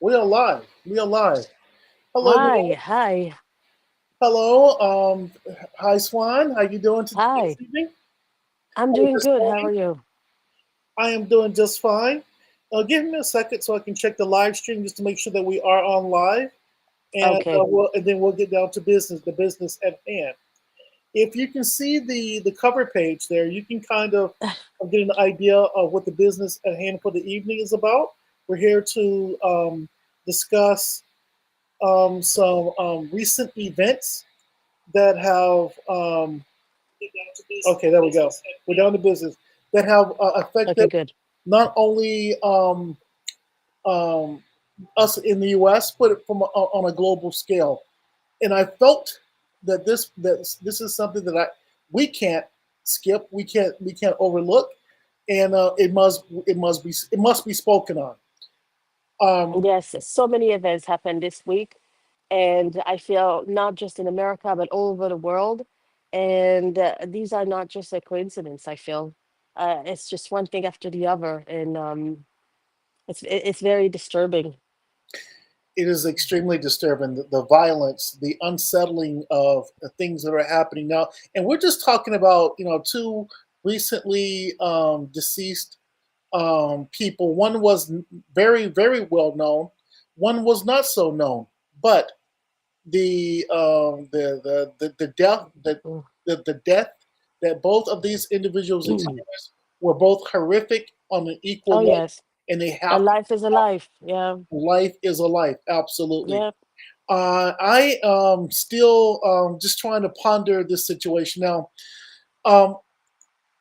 We are live. We are live. Hello, Hi, everyone. hi, Hello. Hi, Swan. How you doing today this hi. evening? I'm Or doing this good. How morning? are you? I am doing just fine. Give me a second so I can check the live stream just to make sure that we are on live, and Okay. and then we'll get down to business, the business at hand. If you can see the cover page there, you can kind of get an idea of what the business at hand for the evening is about. We're here to discuss some recent events that have okay, there we go. We're down to business that have Okay, affected good. not only um, us in the U.S. but from on a global scale. And I felt that this is something that I we can't skip, we can't overlook, and it must be spoken on. Um, Yes, so many events happened this week, and I feel not just in America, but all over the world. And these are not just a coincidence, I feel. It's just one thing after the other, and it's very disturbing. it is extremely disturbing the violence, the unsettling of the things that are happening now, and we're just talking about two recently deceased people. One was very well known, one was not so known, but the death Mm. the death that both of these individuals experienced were both horrific on an equal Oh, level, yes. and they A have to. life is a life. Yeah. Life is a life, absolutely. Yeah. I still just trying to ponder this situation now. Um,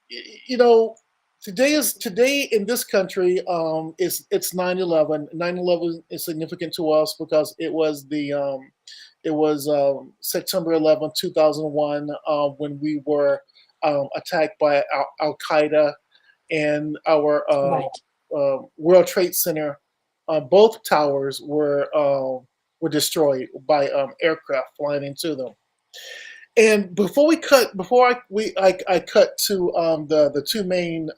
you know, today in this country is it's 9/11. 9/11 is significant to us because it was September 11th, 2001, when we were attacked by Al Qaeda, and our Right. World Trade Center, both towers were destroyed by aircraft flying into them. And before I cut to the two main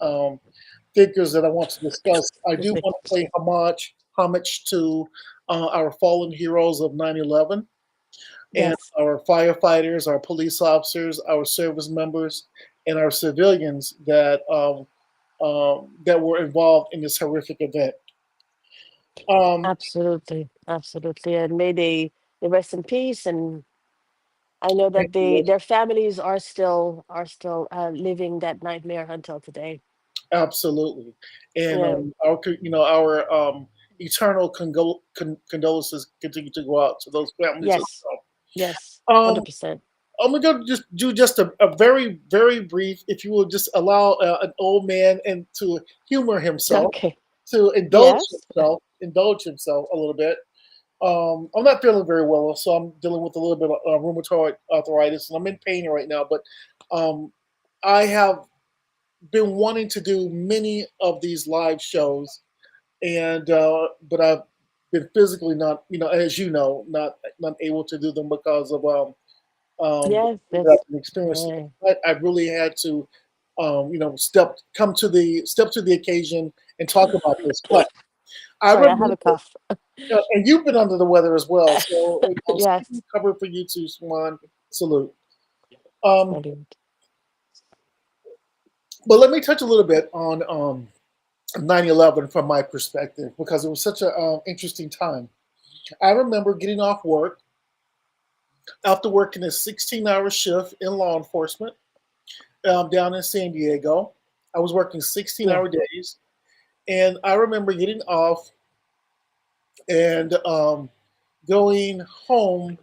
figures that I want to discuss, I Excuse do me. want to pay homage to our fallen heroes of 9/11, and Yes. our firefighters, our police officers, our service members, and our civilians that were involved in this horrific event. Um, Absolutely. Absolutely. And may they rest in peace, and I know thank that you. their families are still living that nightmare until today. Absolutely, and Yeah. our eternal condolences continue to go out to those families as Yes. Yes. well. 100%. I'm gonna just do just a very brief, if you will, just allow an old man and to humor himself, Okay. to Yes. indulge himself a little bit. I'm not feeling very well, so I'm dealing with a little bit of rheumatoid arthritis, and I'm in pain right now. But um, I have been wanting to do many of these live shows, and but I've been physically not, as you know, not able to do them because of Yes. that I've Yes. been experiencing. Yeah. But I really had to, step to the occasion and talk about this. But I Sorry, I remember, have a cough. and you've been under the weather as well, so Yes. speaking cover for you too, Swan. Salute. Um, Brilliant. but let me touch a little bit on 9/11 from my perspective because it was such an interesting time. I remember getting off work after working a 16-hour shift in law enforcement down in San Diego. I was working 16-hour Yeah. days, and I remember getting off and going home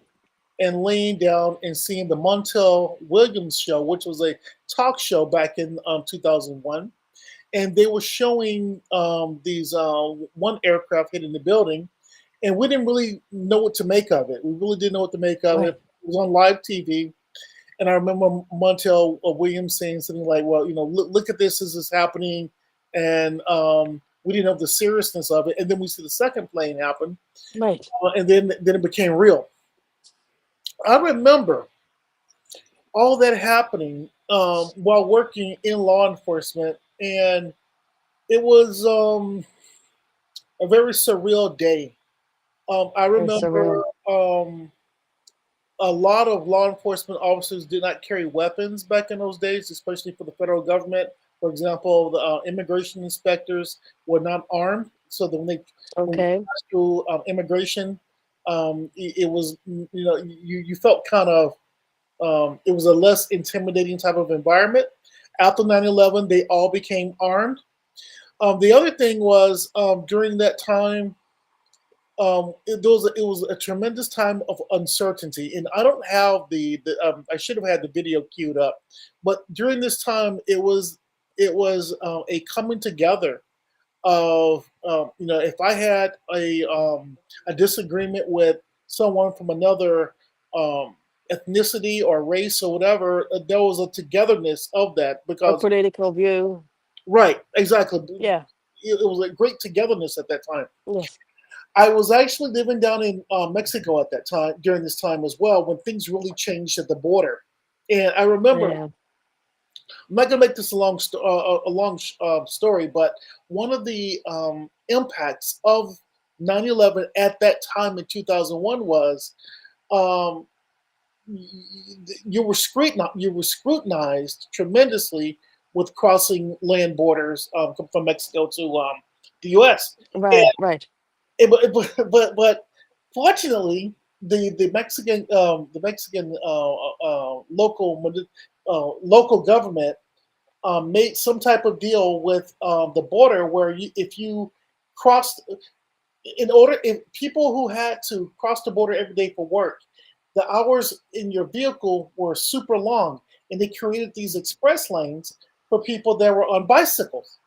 and laying down and seeing the Montel Williams show, which was a talk show back in 2001. And they were showing these one aircraft hitting the building, and we didn't really know what to make of it. We really didn't know what to make of it. Right. It was on live TV, and I remember Montel Williams saying something like, "Well, look at this as it's happening," and we didn't know the seriousness of it. And then we see the second plane happen, Right. and then it became real. I remember all that happening while working in law enforcement, and it was a very surreal day. I It's remember surreal. a lot of law enforcement officers did not carry weapons back in those days, especially for the federal government. For example, the immigration inspectors were not armed, so that when they Okay. passed through immigration, it was you felt kind of it was a less intimidating type of environment. After 9/11, they all became armed. The other thing was during that time, it was a tremendous time of uncertainty, and I don't have I should have had the video queued up, but during this time, it was a coming together of if I had a disagreement with someone from another um, ethnicity or race or whatever, there was a togetherness of that Or because political view. right, exactly, Yeah. it was a great togetherness at that time. Yes. I was actually living down in Mexico at that time during this time as well when things really changed at the border, and I remember Yeah. I'm not going to make this a long story, but one of the impacts of 9/11 at that time in 2001 was um, you were scrutinized tremendously with crossing land borders from Mexico to the U.S. Right. Right. But fortunately, the Mexican local government made some type of deal with the border where if you crossed in order if people who had to cross the border every day for work, the hours in your vehicle were super long, and they created these express lanes for people that were on bicycles.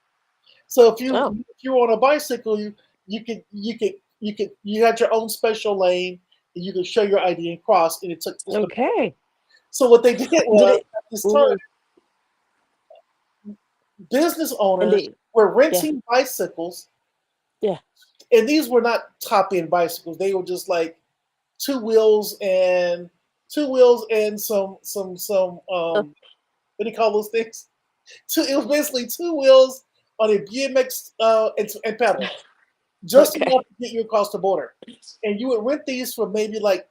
So Oh. if you were on a bicycle, you had your own special lane, and you could show your ID and cross, and it took just a minute. Okay. So what they did Did was it? at this time, Hmm. business And owners they? were Yeah. renting bicycles, Yeah. and these were not top end bicycles. They were just like two wheels and some Uh, what do you call those things? It was basically two wheels on a BMX and pedals, just enough okay. to get you across the border. And you would rent these for maybe like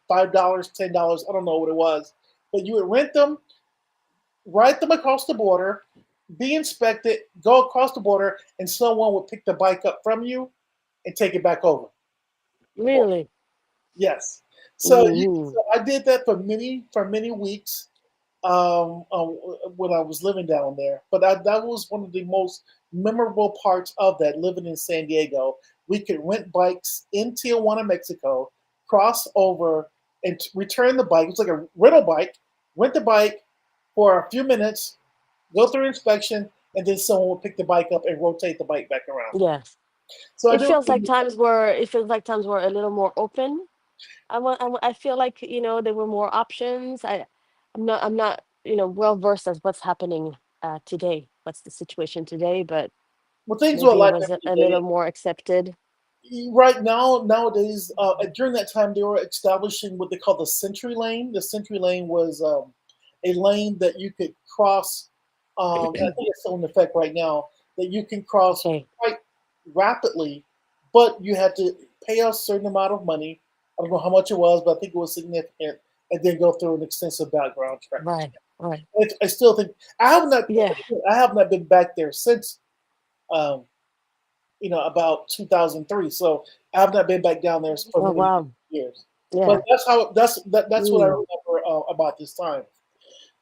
$5, $10. I don't know what it was, but you would rent them, ride them across the border, be inspected, go across the border, and someone would pick the bike up from you and take it back over the border. Really? Yes. Hmm. So I did that for many weeks when I was living down there. But that was one of the most memorable parts of that living in San Diego. We could rent bikes in Tijuana, Mexico, cross over and return the bike. It was like a rental bike. Rent the bike for a few minutes, go through inspection, and then someone would pick the bike up and rotate the bike back around. Yes. So I It do feels like remember. times were. It feels like times were a little more open. I feel like there were more options. I'm not well versed as what's happening today. What's the situation today? But Well, things were a maybe it lot was different a today. little more accepted. Right now, nowadays, during that time, they were establishing what they call the Century Lane. The Century Lane was a lane that you could cross. I think it's still in effect right now. That you can cross Okay. quite rapidly, but you had to pay a certain amount of money. I don't know how much it was, but I think it was significant, and then go through an extensive background check. Right. Right. I still think I have not. Yeah. I have not been back there since. Um, about 2003. So I've not been back down there for Oh many wow. years. But Yeah. that's what I Mm. remember about this time.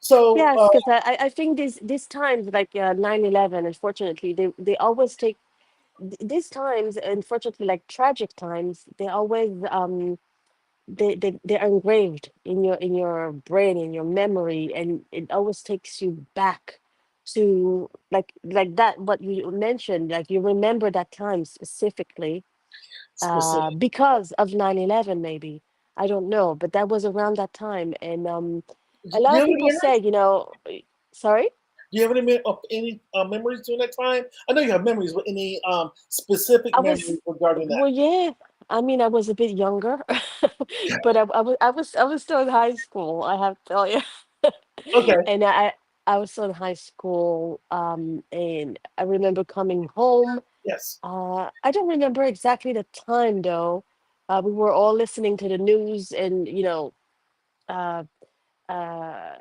So Yes, because I think these times like 9/11, unfortunately, they always take these times, unfortunately, like tragic times. They always they're engraved in your brain, in your memory, and it always takes you back to like that what you mentioned, like you remember that time specifically specific. because of 9/11, maybe. I don't know, but that was around that time, and Do a lot you of have any people say, memories? sorry. Do you have any memories during that time? I know you have memories, but any specific I was, memories regarding that? well, yeah. I mean, I was a bit younger, but I was still in high school. I have to tell you, Okay. and I was still in high school. And I remember coming home. Yes. I don't remember exactly the time though, We were all listening to the news, and uh, uh,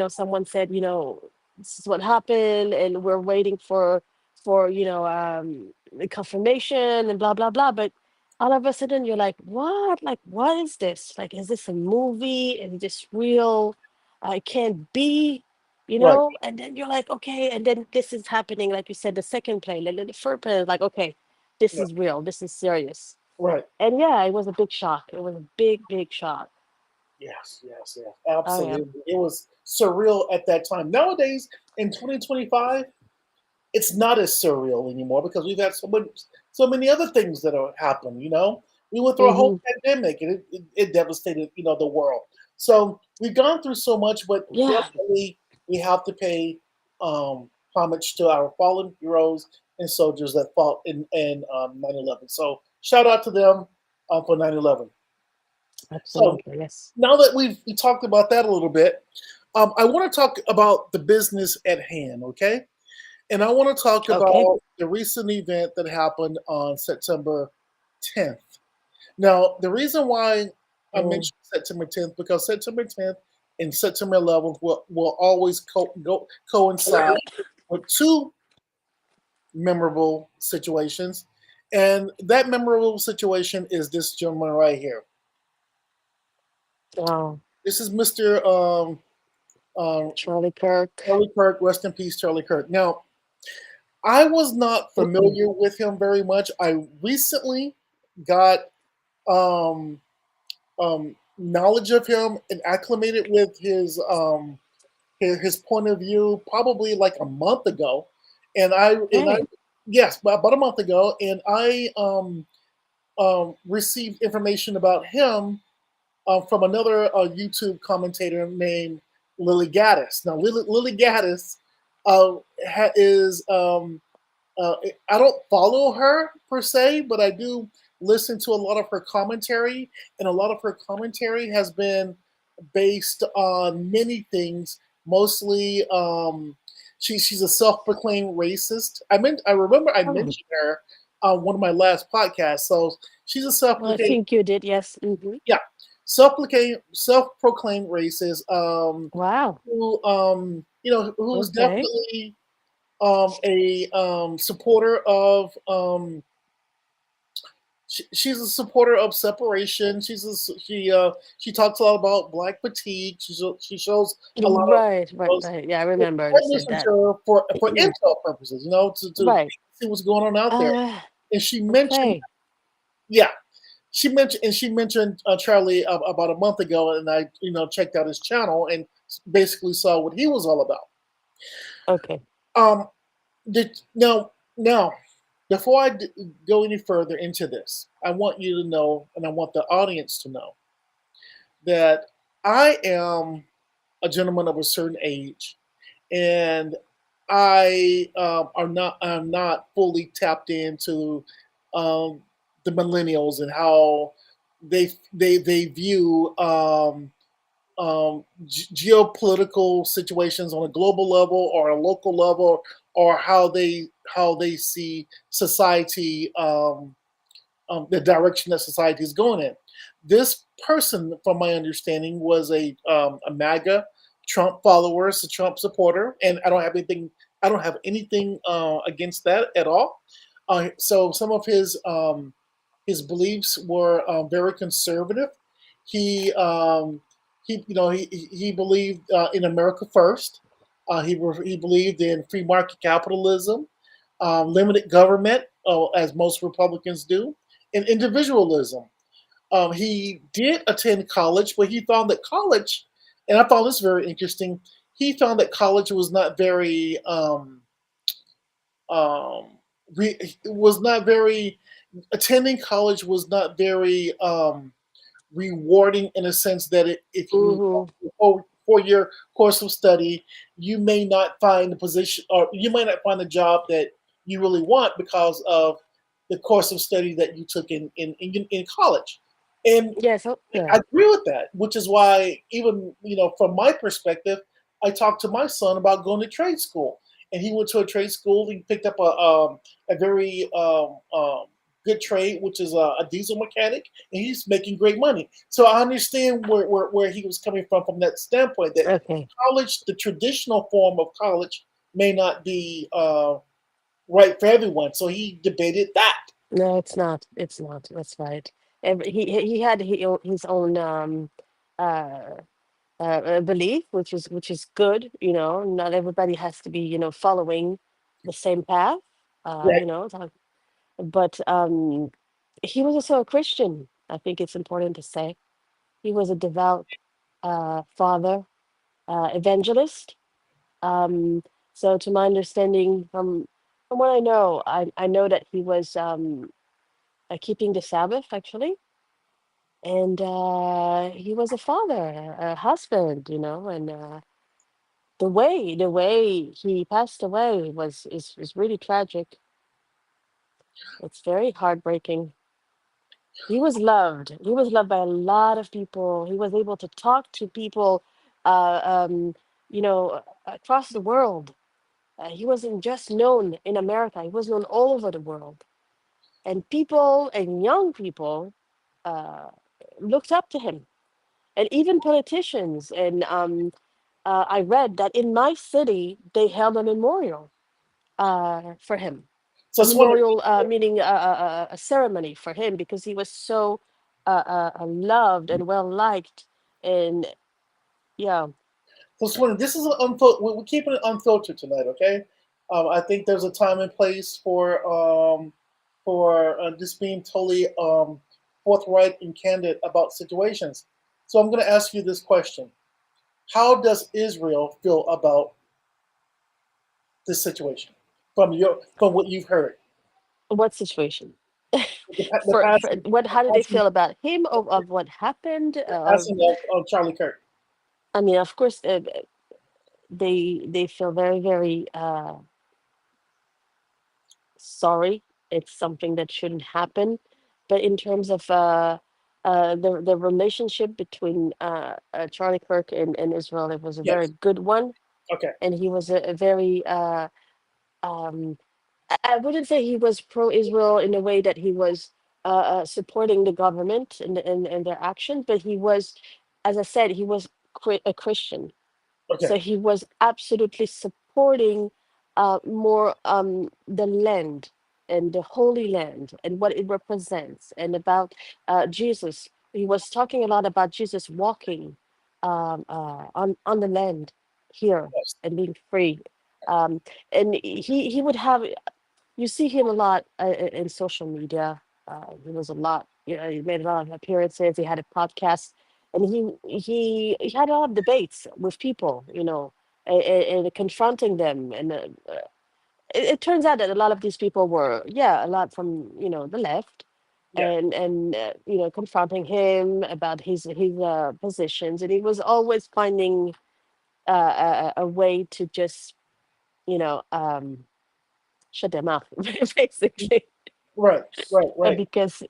someone said, this is what happened, and we're waiting for the confirmation and blah blah blah. But all of a sudden, you're like, what? Like, what is this? Like, is this a movie? Is this real? It can't be, Right, And then you're like, okay, and then this is happening, like you said, the second plane, and then the third plane, like, okay, this yeah, is real. This is serious. right. And yeah, it was a big shock. It was a big, big shock. Yes, yes, yes. Oh yeah. Absolutely. It was surreal at that time. Nowadays, in 2025, it's not as surreal anymore because we've had so many other things that have happened. We went through a whole Mm-hmm. pandemic, and it devastated the world. So we've gone through so much, but Yeah. definitely we have to pay homage to our fallen heroes and soldiers that fought in 9/11. So shout out to them for 9/11. So Absolutely. Yes. now that we talked about that a little bit, I want to talk about the business at hand. Okay. And I want to talk Okay. about the recent event that happened on September 10th. Now, the reason why I Mm. mentioned September 10th because September 10th and September 11th will always coincide with two memorable situations. And that memorable situation is this gentleman right here. Oh, This is Mr. Um, Charlie Kirk. Charlie Kirk. Rest in peace, Charlie Kirk. Now, I was not Mm-mm. familiar with him very much. I recently got knowledge of him and acclimated with his point of view probably like a month ago, and I Hey. yes, about a month ago, and I received information about him from another YouTube commentator named Lily Gaddis. Now, Lily Gaddis is uh, I don't follow her per se, but I do listen to a lot of her commentary, and a lot of her commentary has been based on many things. Mostly, she's a self-proclaimed racist. I remember I Oh, mentioned her on one of my last podcasts. So she's a well, I self-proclaimed, think you did. Yes. Mm-hmm. yeah, self-proclaimed racist. Wow. Who's Okay. definitely a supporter of she's a supporter of separation. She talks a lot about black fatigue. She shows a lot of Right. Right. those. Right. Yeah, I I remember you said listened that. to her for intel purposes, to Right. see what's going on out there. Uh. And she mentioned, Okay. yeah, she mentioned Charlie about a month ago, and I checked out his channel and basically saw what he was all about. Okay. Um, now, before I go any further into this, I want you to know, and I want the audience to know, that I am a gentleman of a certain age, and I'm not fully tapped into um, the millennials and how they view geopolitical situations on a global level or a local level, or how they see society, the direction that society is going in. This person, from my understanding, was a MAGA Trump follower, a Trump supporter, and I don't have anything. I don't have anything against that at all. So some of his beliefs were very conservative. He he believed in America first. He believed in free market capitalism, limited government, as most Republicans do, and individualism. He did attend college, but he found that college, and I found this very interesting. He found that college was not very um, was not very attending college was not very rewarding in a sense that if you Mm-hmm. 4 year course of study, you may not find the position, or you may not find the job that you really want because of the course of study that you took in college. And Yes. Oh, I yeah. agree with that, which is why, even from my perspective, I talked to my son about going to trade school, and he went to a trade school. He picked up a very good trade, which is a diesel mechanic, and he's making great money. So I understand where he was coming from that standpoint that Okay. college, the traditional form of college, may not be right for everyone. So he debated that. No, it's not. It's not. That's right. He had his own uh, belief, which is good. Not everybody has to be following the same path. Right. But he was also a Christian. I think it's important to say he was a devout father, evangelist. Um, so, to my understanding, from what I know, I know that he was keeping the Sabbath actually, and he was a father, a husband, and the way he passed away is really tragic. It's very heartbreaking. He was loved. He was loved by a lot of people. He was able to talk to people, uh, um, across the world. He wasn't just known in America. He was known all over the world, and people and young people uh, looked up to him, and even politicians. And I read that in my city they held a memorial for him, So a Swany, memorial meaning a ceremony for him because he was so loved and well liked. And yeah, this is we're keeping it unfiltered tonight, okay? I think there's a time and place for just being totally forthright and candid about situations. So I'm going to ask you this question: how does Israel feel about this situation from what you've heard? what situation? The For what? How did they feel about him? Of what happened? passing of Charlie Kirk. I mean, of course, they feel very very sorry. It's something that shouldn't happen. But in terms of the relationship between Charlie Kirk and Israel, it was a very Yes. good one, Okay. and he was a very um, I wouldn't say he was pro-Israel in a way that he was supporting the government and their actions, but he was, as I said, he was a Christian. Okay. So he was absolutely supporting more the land and the Holy Land and what it represents and about Jesus. He was talking a lot about Jesus walking on the land here Yes. and being free. Um, and he would have, you see him a lot in social media. He was a lot, he made a lot of appearances. He had a podcast, and he had a lot of debates with people, and confronting them. And it turns out that a lot of these people were, yeah, a lot from the left, Yeah. and confronting him about his positions, and he was always finding a way to just you know um, shut their mouth, basically. Right. Right. Right. Because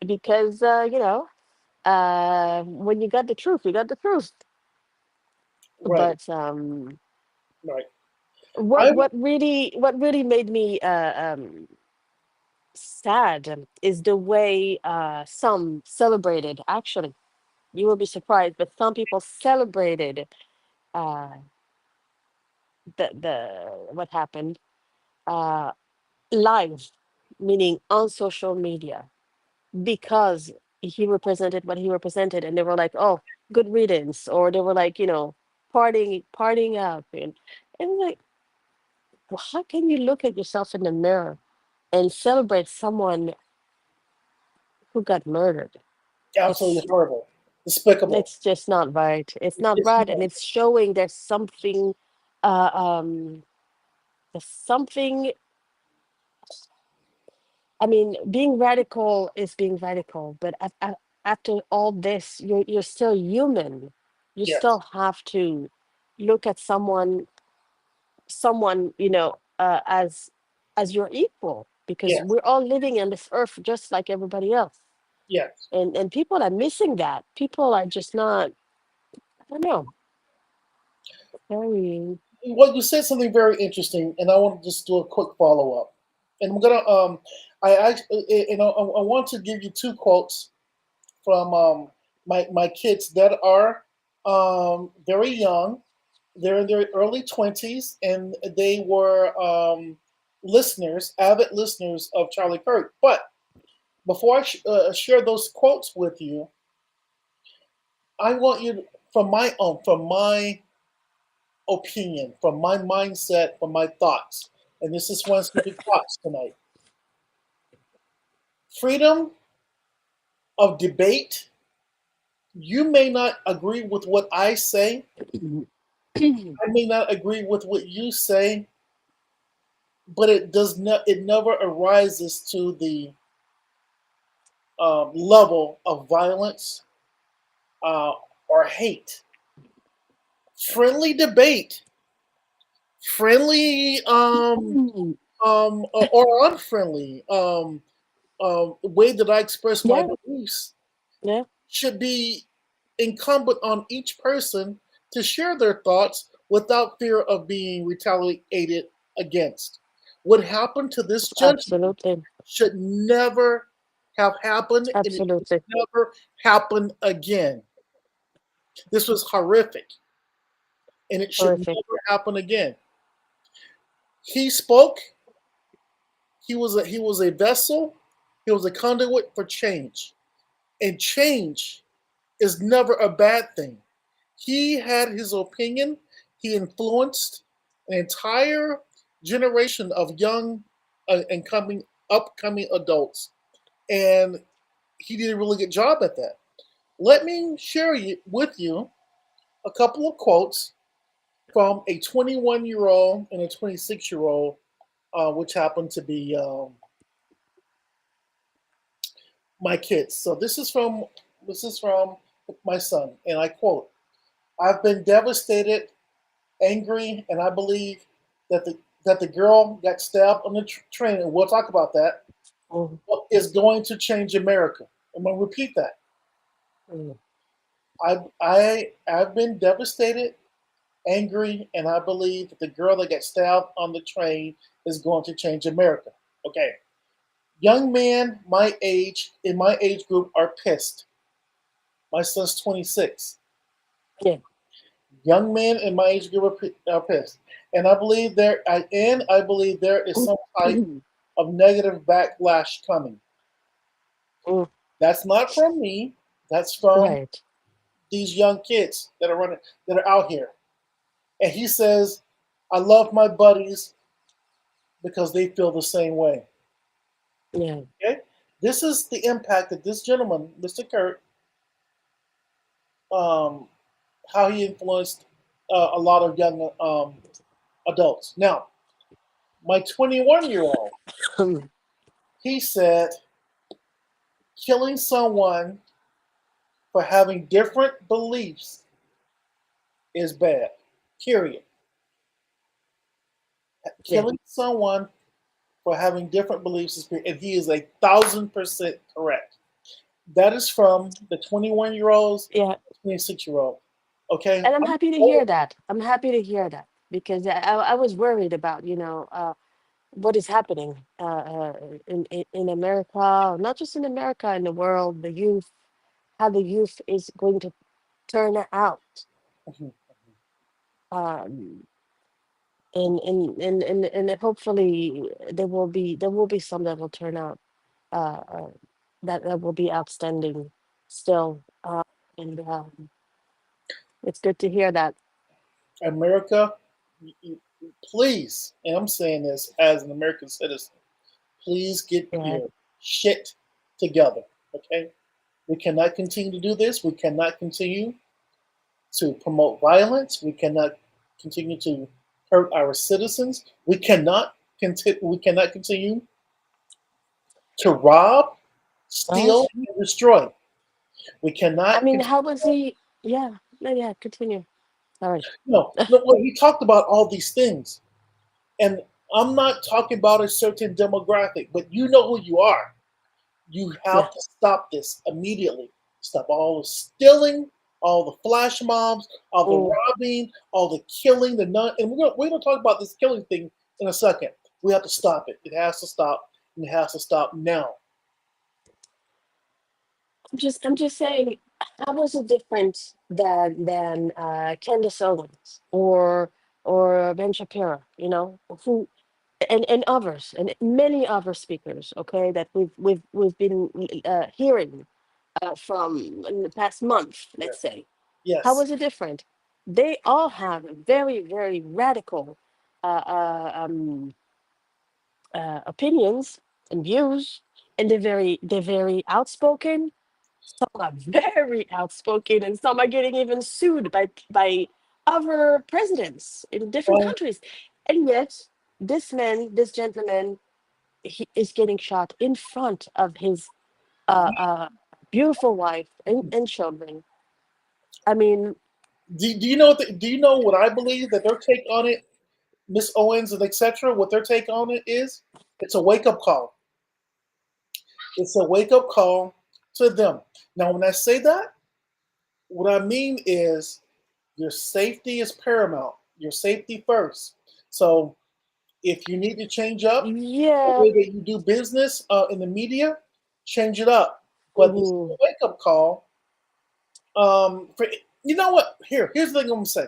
when you got the truth, you got the truth. Right. But Right. what I what really what really made me sad is the way some celebrated. Actually, you will be surprised, but some people celebrated uh, the what happened uh, live, meaning on social media, because he represented what he represented, and they were like, "Oh, good riddance," or they were like, partying up, and like, well, how can you look at yourself in the mirror and celebrate someone who got murdered? absolutely It's horrible, despicable. it's just not right. It's not It's right, and not. it's showing uh, um, there's something. I mean, being radical is being radical, but after all this, you're still human. You Yes. still have to look at someone, as your equal, because Yes. we're all living on this earth just like everybody else. Yes. And people are missing that. People are just not. I don't know. Very. Well, you said something very interesting, and I want to just do a quick follow up. And I'm gonna I actually I want to give you two quotes from my kids that are very young. They're in their early 20s, and they were listeners, avid listeners of Charlie Kirk. But before I share those quotes with you, I want you, from my opinion, from my mindset, from my thoughts, and this is Swancentric thoughts tonight. Freedom of debate. You may not agree with what I say. I may not agree with what you say, but it does not. It never arises to the level of violence uh, or hate. Friendly debate, friendly or unfriendly way that I express my Yeah, beliefs yeah, should be incumbent on each person to share their thoughts without fear of being retaliated against. What happened to this gentleman absolutely, should never have happened, and it should absolutely never happen again. This was horrific, and it should horrific. never happen again. He spoke. He was a vessel. He was a conduit for change, and change is never a bad thing. He had his opinion. He influenced an entire generation of young and coming upcoming adults, and he did a really good job at that. Let me share with you a couple of quotes from a 21-year-old and a 26-year-old, which happened to be my kids. So this is from my son, and I quote: "I've been devastated, angry, and I believe that the girl got stabbed on the train, and we'll talk about that, Mm, is going to change America." I'm going to repeat that. mm, I've been devastated, angry, and I believe that the girl that got stabbed on the train is going to change America. Okay. Young men in my age group are pissed. My son's 26. yeah, Young men in my age group are pissed, and I believe there is some type mm, of negative backlash coming. mm, That's not from me. That's from right, these young kids that are out here. And he says, "I love my buddies because they feel the same way." yeah, Okay, this is the impact that this gentleman, Mr. Kurt, um, how he influenced a lot of young adults. Now, my 21-year-old, he said, killing someone for having different beliefs is bad. Period. yeah, Killing someone for having different beliefs is bad, and he is 1,000% correct. That is from the 21-year-olds, yeah. 26-year-old. Okay, And I'm I'm happy to hear that. I'm happy to hear that because I was worried about, what is happening in America, not just in America, in the world, the youth, how the youth is going to turn out. Um, and hopefully there will be some that will turn out that will be outstanding still. And it's good to hear that. America, please, and I'm saying this as an American citizen, please get Yeah. your shit together. Okay, we cannot continue to do this. We cannot continue to promote violence. We cannot continue to hurt our citizens. We cannot continue to rob, Well, steal, and destroy. We I cannot mean, continue. how was he? Yeah, no, yeah, continue. Sorry. No, no. Well, he talked about all these things, and I'm not talking about a certain demographic, but you know who you are. You Yeah. have to stop this immediately. Stop all the stealing, all the flash mobs, all the Mm, robbing, all the killing, and we're gonna talk about this killing thing in a second. We have to stop it. It has to stop, and it has to stop now. I'm just saying, how was it different than Candace Owens or Ben Shapiro, who and others and many other speakers, okay, that we've been hearing from in the past month, let's say. How Yes. was it different? They all have very, very radical uh, uh, um, opinions and views, and they're very outspoken. Some are very outspoken, and some are getting even sued by other presidents in different Well, countries. And yet, this gentleman, he is getting shot in front of his uh, uh, beautiful wife and children. I mean, do you know do you know what I believe that their take on it, Miss Owens and etc. What their take on it is? It's a wake up call. It's a wake up call to them. Now, when I say that, what I mean is your safety is paramount. Your safety first. So if you need to change up the yeah. way that you do business in the media, change it up. But this is a Mhm. wake up call. For you know what? Here's the thing I'm gonna say.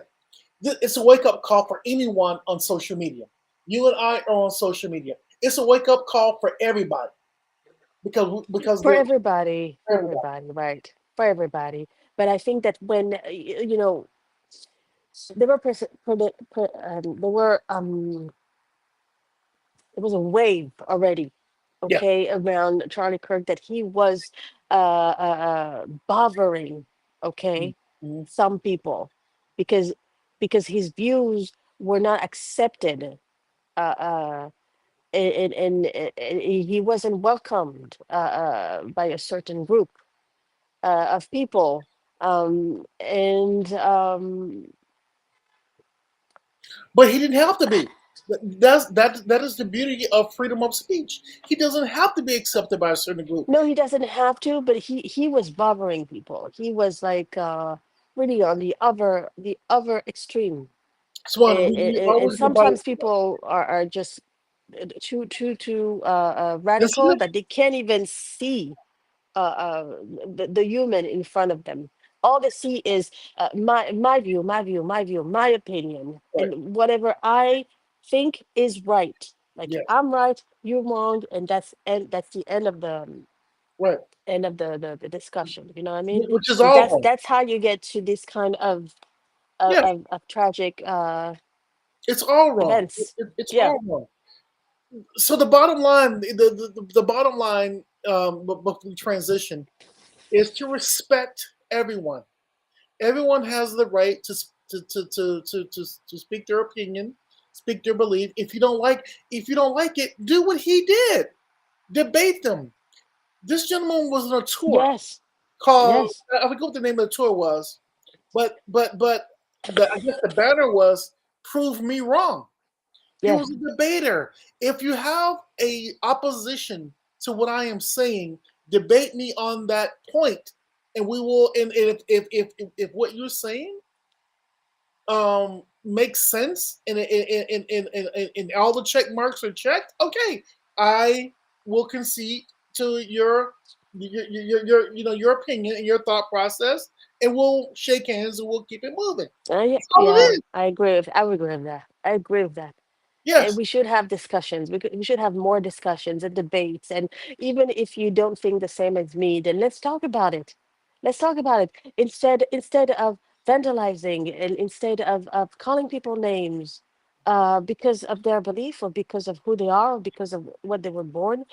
It's a wake up call for anyone on social media. You and I are on social media. It's a wake up call for everybody because For they're everybody, for everybody. everybody, right? For everybody. But I think that when there were there were there was a wave already, Yeah. okay, around Charlie Kirk, that he was bothering, okay, Mhm. some people because his views were not accepted, uh, and he wasn't welcomed by a certain group of people, and But he didn't have to be. That is the beauty of freedom of speech. He doesn't have to be accepted by a certain group. no, he doesn't have to, but he was bothering people. He was like really on the other extreme, Swan, we and always go by. sometimes people are just too radical Sensitive? that they can't even see the human in front of them. All they see is my view, my view, my view, my opinion, Right. and whatever I think is right. Like Yes. I'm right, you're wrong, and that's the Right. end of the discussion. You know what I mean? Which is And all that's wrong. that's how you get to this kind of Yeah. of, of tragic It's all wrong. events. It's Yeah. all wrong. So the bottom line, the bottom line, before we transition, is to respect everyone. Everyone has the right to speak their opinion, speak their belief. If you don't like it, do what he did. Debate them. This gentleman was on a tour Yes. called, Yes. I forget what the name of the tour was, but I guess the banner was "Prove Me Wrong." He Yeah. was a debater. If you have a opposition to what I am saying, debate me on that point, and we will. And if what you're saying makes sense, and all the check marks are checked, okay, I will concede to your opinion and your thought process, and we'll shake hands and we'll keep it moving. Yeah. That's all it Yeah. is. I agree with that. I agree with that. And Yes, we should have discussions. We should have more discussions and debates. And even if you don't think the same as me, then let's talk about it. Let's talk about it instead of vandalizing, and instead of calling people names because of their belief, or because of who they are, or because of what they were born. it,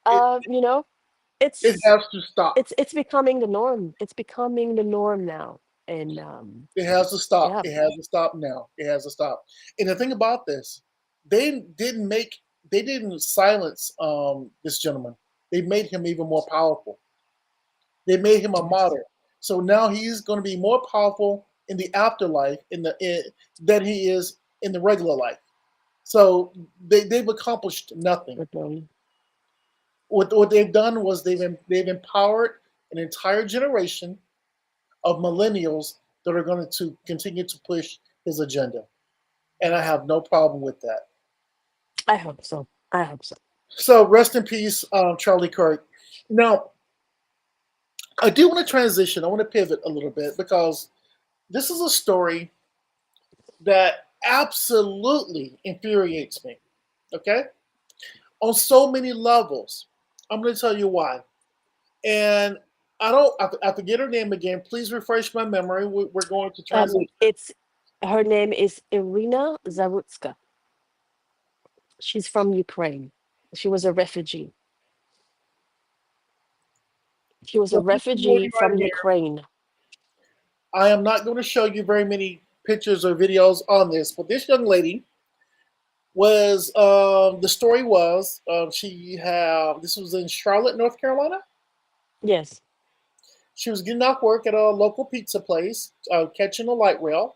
Uh, you know, it it's has to stop. it's becoming the norm. It's becoming the norm now. And It has to stop. yeah, It has to stop now. It has to stop. And the thing about this, they didn't make they didn't silence this gentleman. They made him even more powerful. They made him a yes, martyr. So now he's going to be more powerful in the afterlife than he is in the regular life. So they've accomplished nothing. with them. What they've done was they've empowered an entire generation of millennials that are going to continue to push his agenda, and I have no problem with that. I hope so. I hope so. So rest in peace, Charlie Kirk. Now, I do want to transition. I want to pivot a little bit because this is a story that absolutely infuriates me. Okay, on so many levels. I'm going to tell you why. And I don't. I forget her name again. Please refresh my memory. We're going to transition. It's her name is Iryna Zarutska. She's from Ukraine. She was a refugee. She was a So this lady refugee right from here. Ukraine. I am not going to show you very many pictures or videos on this, but this young lady was. The story was she had. This was in Charlotte, North Carolina. Yes. She was getting off work at a local pizza place, catching a light rail.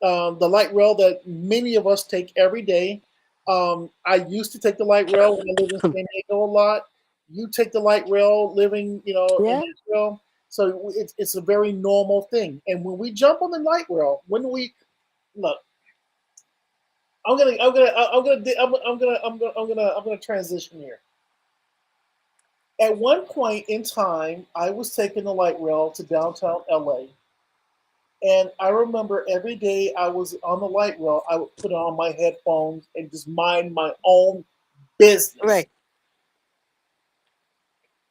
The light rail that many of us take every day. I used to take the light rail when I lived in San Diego a lot. You take the light rail living, in Yeah. Israel. So it's a very normal thing. And when we jump on the light rail, when we look, I'm gonna transition here. At one point in time, I was taking the light rail to downtown LA. And I remember every day I was on the light rail, I would put on my headphones and just mind my own business. Right.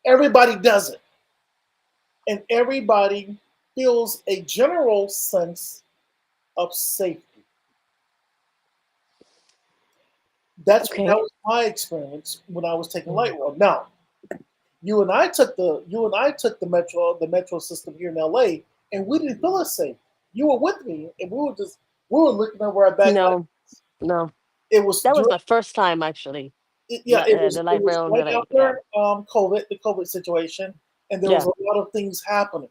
Everybody does it, and everybody feels a general sense of safety. That Okay. was my experience when I was taking light Mm. rail. Now, you and I took the metro system here in LA, and we didn't feel as safe. You were with me, and we were looking over our back like No, no. it was That was during my first time actually. yeah, it was The it light was rail right delay. Yeah. after the COVID situation, and there was Yeah. a lot of things happening.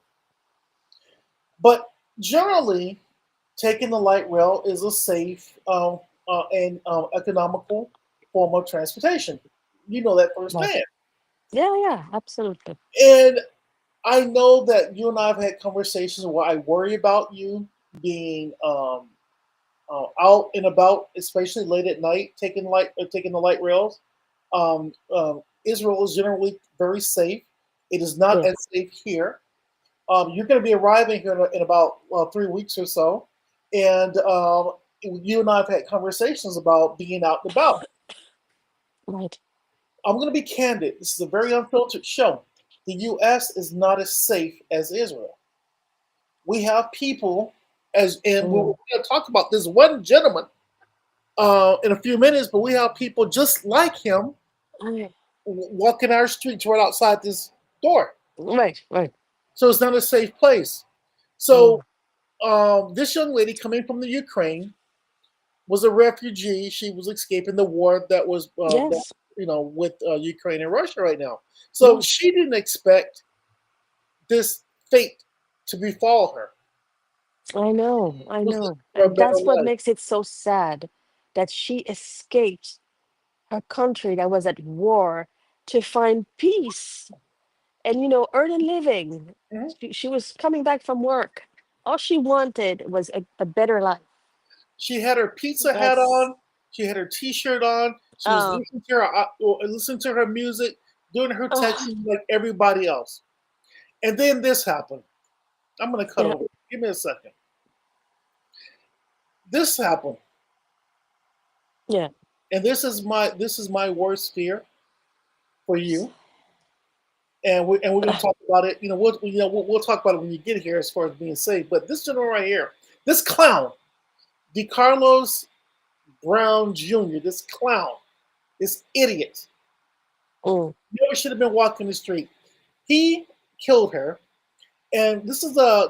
But generally, taking the light rail is a safe and economical form of transportation. You know that Right. firsthand. Yeah, yeah, absolutely. And I know that you and I have had conversations where I worry about you being out and about, especially late at night, taking the light rails. Israel is generally very safe. It is not Yeah. as safe here. You're going to be arriving here in about 3 weeks or so, and you and I have had conversations about being out and about. Right. I'm going to be candid. This is a very unfiltered show. The U.S. is not as safe as Israel. We have people and we're Mm. going to talk about this one gentleman in a few minutes, but we have people just like him Right. walking our streets right outside this door. Right. Right. So it's not a safe place. So Mm. this young lady coming from the Ukraine was a refugee. She was escaping the war that Yes. with Ukraine and Russia right now. So Yes. she didn't expect this fate to befall her I know. I was looking know. for a And better that's what life. makes it so sad that she escaped her country that was at war to find peace and earn a living. Mhm. She was coming back from work. All she wanted was a better life. She had her pizza hat That's on. She had her T-shirt on. She was uh listening to her music, doing her oh texting like everybody else. And then this happened. I'm gonna cut yeah, over. Give me a second. This happened, yeah. and this is my worst fear for you. And we're gonna talk about it. We'll talk about it when you get here as far as being safe. But this gentleman right here, this clown, DeCarlos Brown Jr., this clown, this idiot, Mm, never should have been walking the street. He killed her, and this is a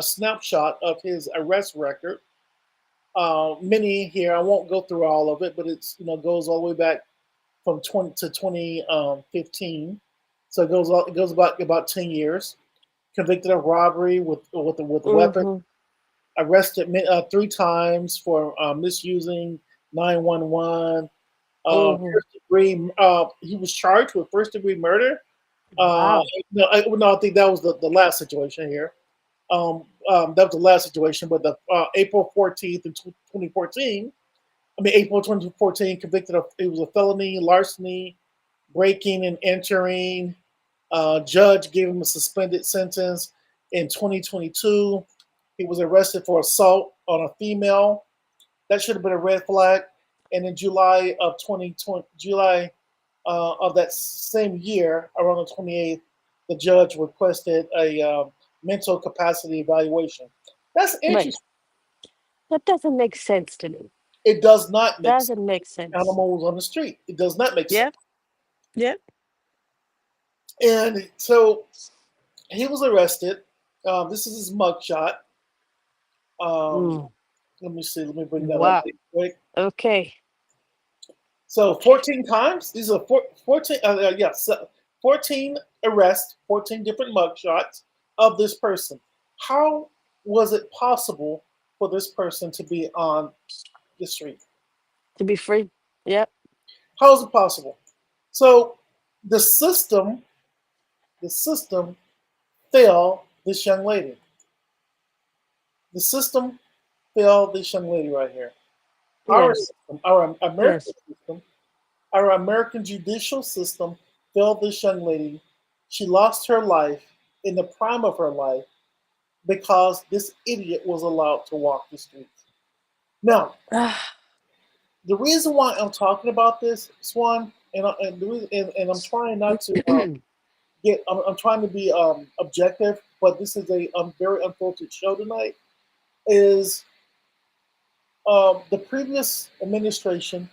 snapshot of his arrest record. Many here, I won't go through all of it, but goes all the way back from 20 to 2015. So it goes about 10 years. Convicted of robbery with a weapon. mm-hmm, Arrested 3 times for misusing 911. mm-hmm. First degree. He was charged with first degree murder. Uh, Wow. no, I think that was the last situation here. That was the last situation, but the April 14th in 2014, I mean, April 2014, convicted of it was a felony, larceny, breaking and entering. Judge gave him a suspended sentence in 2022. He was arrested for assault on a female. That should have been a red flag. And in July of 2020, July of that same year, around the 28th, the judge requested a mental capacity evaluation. That's Right. interesting. That doesn't make sense to me. It does not make sense. Doesn't make sense. Animals on the street. It does not make sense. Yep. Yep. And so he was arrested. This is his mugshot. Um, Mm. let me see. Let me bring that up Wow. real quick. Okay. So 14 times. These are 14. So 14 arrests, 14 different mugshots of this person. How was it possible for this person to be on the street? To be free. Yep. How is it possible? So the the system failed this young lady. The system failed this young lady right here. Our Yes. system, our American Yes. system, our American judicial system failed this young lady. She lost her life in the prime of her life because this idiot was allowed to walk the streets. Now, the reason why I'm talking about this, Swan, and I'm trying not to I'm trying to be objective, but this is a very unfiltered show tonight. Is the previous administration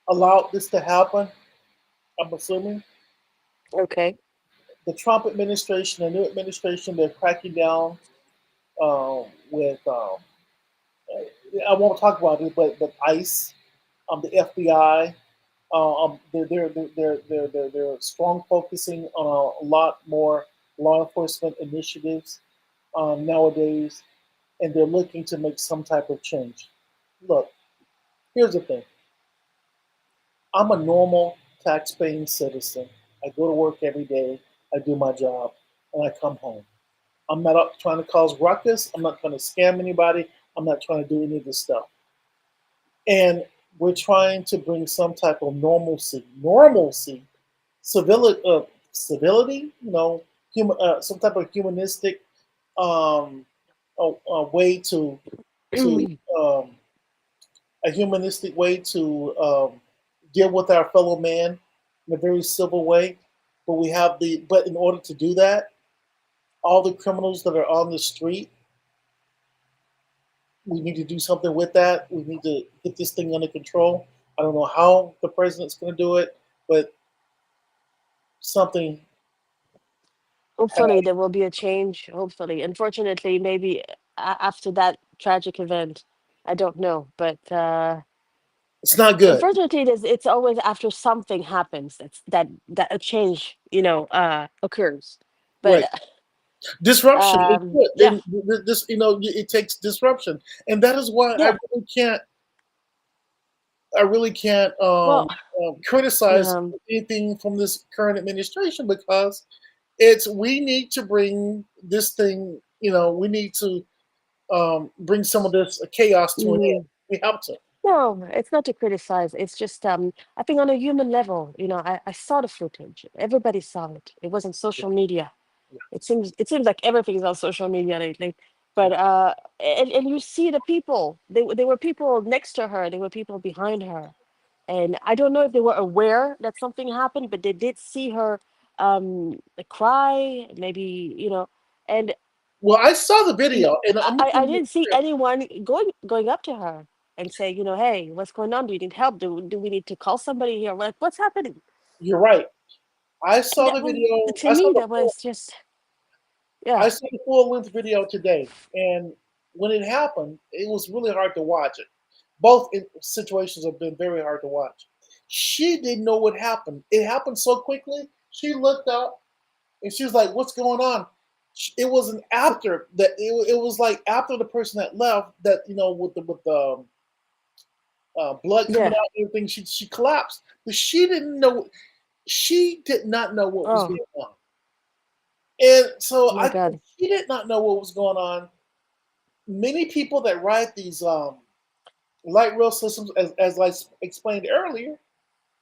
allowed this to happen? I'm assuming Okay. the Trump administration, the new administration, they're cracking down with. I won't talk about it, but ICE, the FBI, they're strong focusing on a lot more law enforcement initiatives nowadays, and they're looking to make some type of change. Look, here's the thing: I'm a normal tax-paying citizen. I go to work every day. I do my job, and I come home. I'm not up trying to cause ruckus. I'm not trying to scam anybody. I'm not trying to do any of this stuff. And we're trying to bring some type of normalcy, civility. Some type of humanistic um, way to um, a humanistic way to deal with our fellow man in a very civil way. But in order to do that, all the criminals that are on the street, we need to do something with that. We need to get this thing under control. I don't know how the president's going to do it, but something. Hopefully there will be a change. Hopefully. Unfortunately, maybe after that tragic event, I don't know. But It's not good, unfortunately, it's always after something happens that a change, occurs. But right? Disruption. It's good, yeah, and this, it takes disruption, and that is why yeah. I really can't Well, criticize um, anything from this current administration because it's we need to bring this thing. We need to bring some of this chaos to an end. mm, We have to. no, it's not to criticize. It's just I think on a human level, I saw the footage. Everybody saw it. It was on Yeah, social media. yeah, It seems like everything's on social media lately. yeah. But and you see the people. They were people next to her. There were people behind her. And I don't know if they were aware that something happened, but they did see her cry, maybe, and Well, I saw the y- video, and I'm gonna tell I you, didn't see anyone going up to her and say, hey, what's going on? Do you need help? Do we need to call somebody here? What's happening? you're right. I saw That the was video. to me, that was just, yeah. I saw the full length video today, and when it happened, it was really hard to watch it. Both situations have been very hard to watch. She didn't know what happened. It happened so quickly. She looked up and she was like, "What's going on?" It was an after that. It was like after the person that left that with the blood coming Yeah. out and everything. She collapsed, but she didn't know. She did not know what was Oh, going on, and so my God. she did not know what was going on. Many people that ride these light rail systems, as I explained earlier,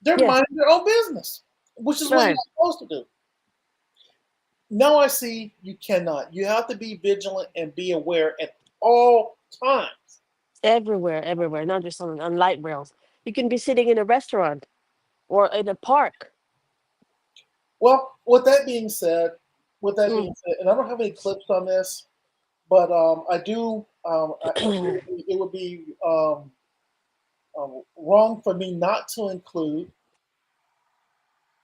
they're Yes, minding their own business, which is what you're right. supposed to do. Now I see you cannot. You have to be vigilant and be aware at all times. Everywhere, everywhere, not just on light rails. You can be sitting in a restaurant or in a park. Well, with that Mm. being said, and I don't have any clips on this, but I do. It would be wrong for me not to include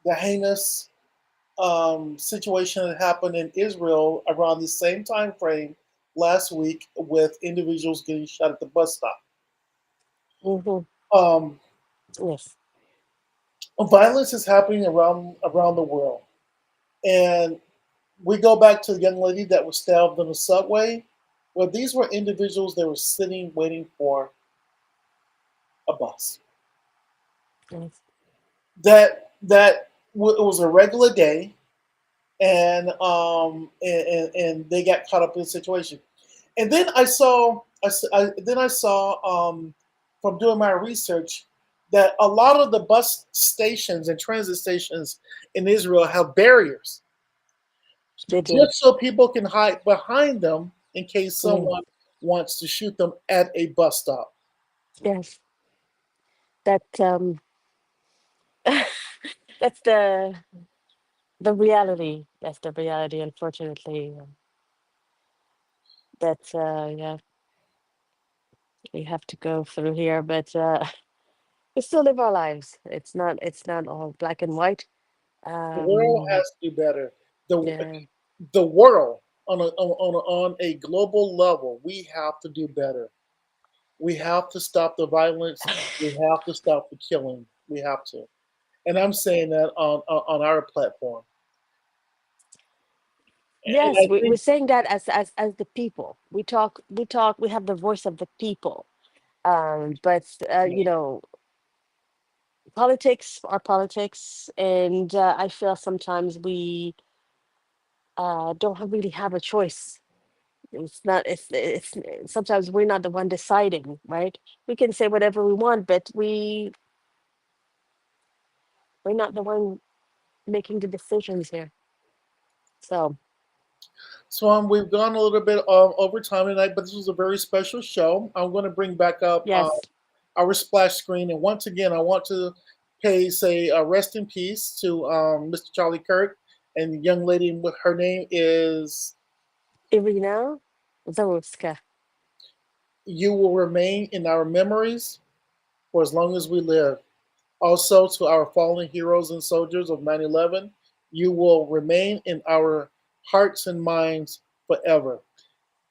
the heinous situation that happened in Israel around the same time frame last week with individuals getting shot at the bus stop. Hmm. Um, Yes, Violence is happening around the world, and we go back to the young lady that was stabbed in the subway. Well, these were individuals that were sitting waiting for a bus. yes, It was a regular day, and they got caught up in the situation. And then I saw from doing my research that a lot of the bus stations and transit stations in Israel have barriers they do. just so people can hide behind them in case Mm. someone wants to shoot them at a bus stop. Yes, that that's the reality. That's the reality. Unfortunately, that yeah, we have to go through here, but we still live our lives. It's not all black and white. The world Um, has to do better. The yeah. the world on a global level, we have to do better. We have to stop the violence. We have to stop the killing. We have to. And I'm saying that on our platform. And Yes, I we're think saying that as the people. We have the voice of the people. But politics are politics, and I feel sometimes we really have a choice. It's not. It's sometimes we're not the one deciding, right? We can say whatever we want, but we're not the one making the decisions here. So Swan, we've gone a little bit over time tonight, but this was a very special show. I'm going to bring back up yes, our splash screen, and once again, I want to say rest in peace to Mr. Charlie Kirk and the young lady. With her name is. Iryna, Zarutska. You will remain in our memories for as long as we live. Also, to our fallen heroes and soldiers of 9/11, you will remain in our hearts and minds forever.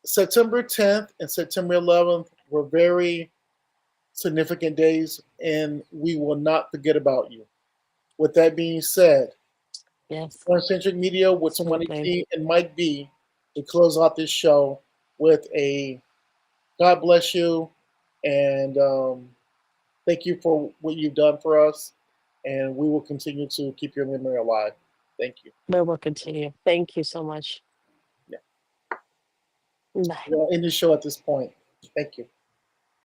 September 10th and September 11th were very significant days, and we will not forget about you. With that being said, Yes, Swancentric Media with Swany absolutely. T and Mike B, we close out this show with a God bless you, and thank you for what you've done for us, and we will continue to keep your memory alive. Thank you. We will continue. Thank you so much. Yeah. Bye. We'll end the show at this point. Thank you.